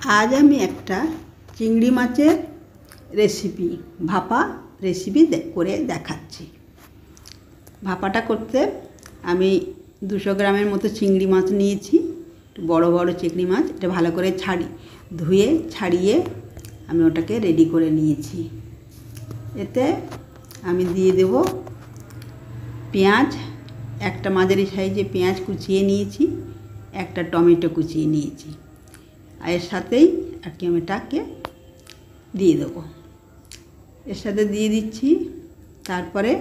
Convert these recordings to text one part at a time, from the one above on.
आज আমি একটা চিংড়ি মাছের রেসিপি ভাপা রেসিপি করে দেখাচ্ছি। ভাপাটা করতে আমি 200 গ্রামের মতো চিংড়ি মাছ নিয়েছি। বড় বড় চিংড়ি মাছ, এটা ভালো করে ধুয়ে ছাড়িয়ে আমি ওটাকে রেডি করে নিয়েছি। এতে আমি দিয়ে দেব পেঁয়াজ, একটা মাঝারি সাইজে পেঁয়াজ কুচিয়ে নিয়েছি, একটা টমেটো কুচিয়ে নিয়েছি, আর এর সাথেই আর কি আমি এটাকে দিয়ে দেবো। এর সাথে দিয়ে দিচ্ছি। তারপরে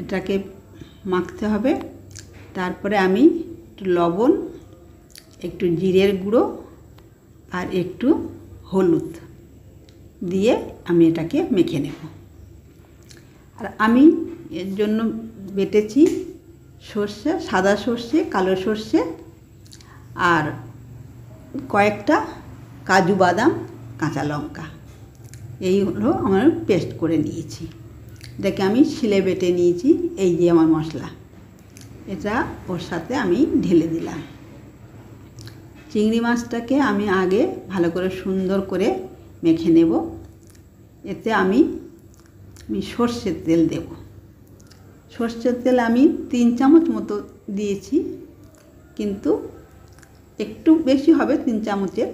এটাকে মাখতে হবে। তারপরে আমি একটু লবণ, একটু জিরের গুঁড়ো আর একটু হলুদ দিয়ে আমি এটাকে মেখে নেব। আর আমি এর জন্য বেটেছি সর্ষে, সাদা সর্ষে, কালো সর্ষে আর কয়েকটা কাজু বাদাম, কাঁচা লঙ্কা, এই হলো আমার পেস্ট করে নিয়েছি। এটাকে আমি শিলে বেটে নিয়েছি। এই যে আমার মশলা, এটা ওর সাথে আমি ঢেলে দিলাম। চিংড়ি মাছটাকে আমি আগে ভালো করে সুন্দর করে মেখে নেব। এতে আমি সর্ষের তেল দেব। সর্ষের তেল আমি 3 চামচ মতো দিয়েছি, কিন্তু একটু বেশি হবে 3 চামচের,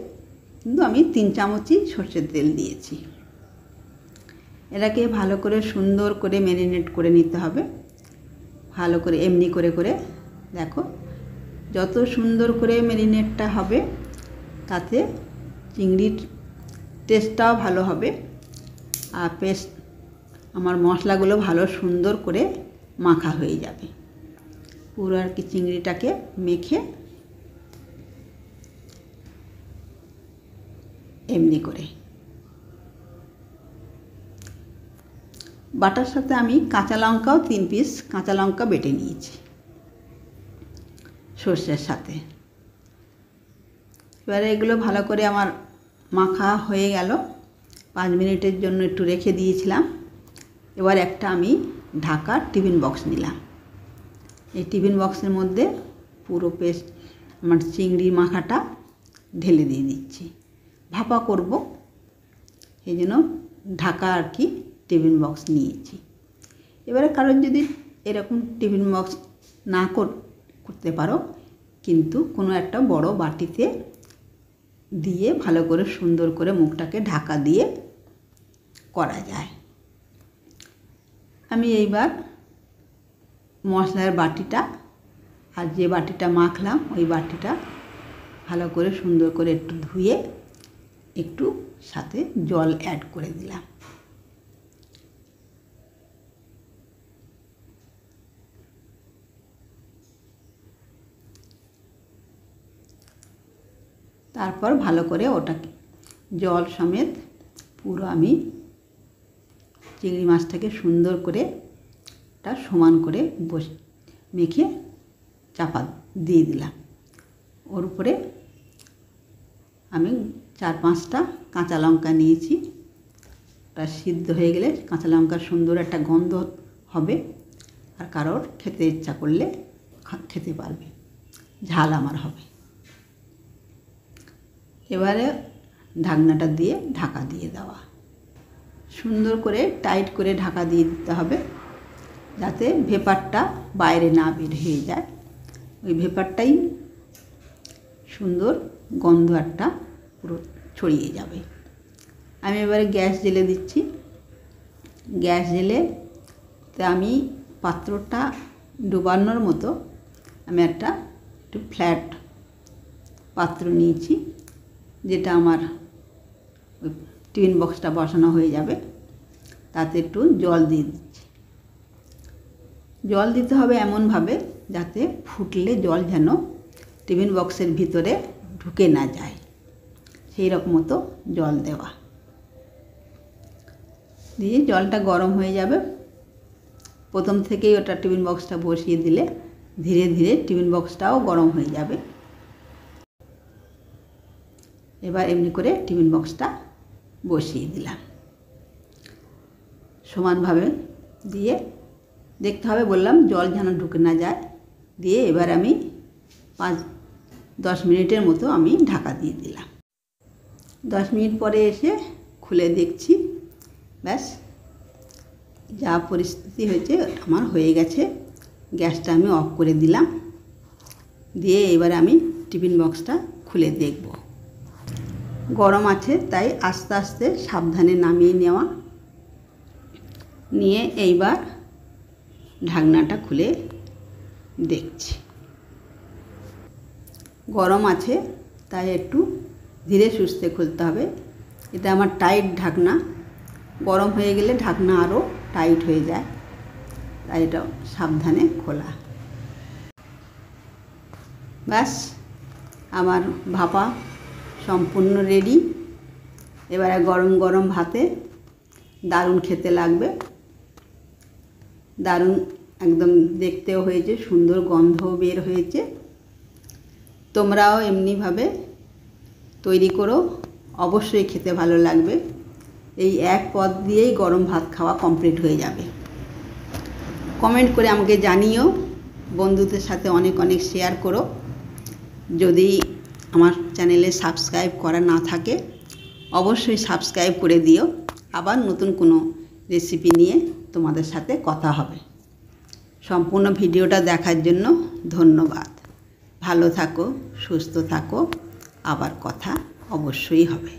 কিন্তু আমি 3 চামচই সর্ষের তেল দিয়েছি। এটাকে ভালো করে সুন্দর করে ম্যারিনেট করে নিতে হবে। ভালো করে এমনি করে করে দেখো, যত সুন্দর করে ম্যারিনেটটা হবে তাতে চিংড়ির টেস্টটাও ভালো হবে। আর আমার মশলাগুলো ভালো সুন্দর করে মাখা হয়ে যাবে। পুরো আর কি চিংড়িটাকে মেখে এমনি করে বাটার সাথে আমি কাঁচা লঙ্কাও 3 পিস কাঁচা লঙ্কা বেটে নিয়েছি সর্ষের সাথে। এবারে এগুলো ভালো করে আমার মাখা হয়ে গেল। 5 মিনিটের জন্য একটু রেখে দিয়েছিলাম। এবার একটা আমি ঢাকার টিফিন বক্স নিলাম। এই টিফিন বক্সের মধ্যে পুরো পেস্ট আমার চিংড়ি মাখাটা ঢেলে দিয়ে দিচ্ছি। ভাপা করব, এই জন্য ঢাকা আর কি টিফিন বক্স নিয়েছি। এবারে কারোর যদি এরকম টিফিন বক্স না করতে পারো, কিন্তু কোনো একটা বড় বাটিতে দিয়ে ভালো করে সুন্দর করে মুখটাকে ঢাকা দিয়ে করা যায়। আমি এইবার মশলার বাটিটা আর যে বাটিটা মাখলাম ওই বাটিটা ভালো করে সুন্দর করে একটু ধুয়ে একটু সাথে জল অ্যাড করে দিলাম। তারপর ভালো করে ওটাকে জল সমেত পুরো আমি চিংড়ি মাছটাকে সুন্দর করে এটা সমান করে মেখে চাপা দিয়ে দিলাম। ওর উপরে আমি 4-5টা কাঁচা লঙ্কা নিয়েছি। ওটা সিদ্ধ হয়ে গেলে কাঁচা লঙ্কার সুন্দর একটা গন্ধ হবে, আর কারোর খেতে ইচ্ছা করলে খেতে পারবে, ঝাল আমার হবে। এবারে ঢাকনাটা দিয়ে ঢাকা দিয়ে দেওয়া, সুন্দর করে টাইট করে ঢাকা দিয়ে দিতে হবে, যাতে ভেপারটা বাইরে না বের হয়ে যায়। ওই ভেপারটাই সুন্দর গন্ধ একটা পুরো ছড়িয়ে যাবে। আমি এবারে গ্যাস জ্বেলে দিচ্ছি। গ্যাস জ্বেলে আমি পাত্রটা ডোবানোর মতো আমি একটু ফ্ল্যাট পাত্র নিয়েছি, যেটা আমার ওই টিফিন বক্সটা বসানো হয়ে যাবে। তাতে একটু জল দিয়ে দিচ্ছি। জল দিতে হবে এমনভাবে যাতে ফুটলে জল যেন টিফিন বক্সের ভিতরে ঢুকে না যায়, সেই রকম মতো জল দেওয়া। দিয়ে জলটা গরম হয়ে যাবে। প্রথম থেকেই ওটা টিফিন বক্সটা বসিয়ে দিলে ধীরে ধীরে টিফিন বক্সটাও গরম হয়ে যাবে। এবার এমনি করে টিফিন বক্সটা বসিয়ে দিলাম। সমানভাবে দিয়ে দেখতে হবে, বললাম জল যেন ঢুকে না যায়। দিয়ে এবার আমি 10 মিনিটের মতো আমি ঢাকা দিয়ে দিলাম। 10 মিনিট পরে এসে খুলে দেখছি, ব্যাস যা পরিস্থিতি হয়েছে আমার হয়ে গেছে। গ্যাসটা আমি অফ করে দিলাম, দিয়ে এবার আমি টিফিন বক্সটা খুলে দেখব। গরম আছে তাই আস্তে আস্তে সাবধানে নামিয়ে নেওয়া। নিয়ে এইবার ঢাকনাটা খুলে দেখছি। গরম আছে তাই একটু ধীরে সুস্থে খুলতে হবে। এটা আমার টাইট ঢাকনা, গরম হয়ে গেলে ঢাকনা আরও টাইট হয়ে যায়, তাই এটা সাবধানে খোলা। ব্যাস আমার ভাপা সম্পূর্ণ রেডি। এবারে গরম গরম ভাতে দারুণ খেতে লাগবে, দারুণ একদম দেখতেও হয়েছে, সুন্দর গন্ধও বের হয়েছে। তোমরাও এমনিভাবে তৈরি করো, অবশ্যই খেতে ভালো লাগবে। এই এক পদ দিয়েই গরম ভাত খাওয়া কমপ্লিট হয়ে যাবে। কমেন্ট করে আমাকে জানিও, বন্ধুদের সাথে অনেক অনেক শেয়ার করো। যদি আমার চ্যানেলে সাবস্ক্রাইব করা না থাকে অবশ্যই সাবস্ক্রাইব করে দিও। আবার নতুন কোনো রেসিপি নিয়ে তোমাদের সাথে কথা হবে। সম্পূর্ণ ভিডিওটা দেখার জন্য ধন্যবাদ। ভালো থাকো, সুস্থ থাকো, আবার কথা অবশ্যই হবে।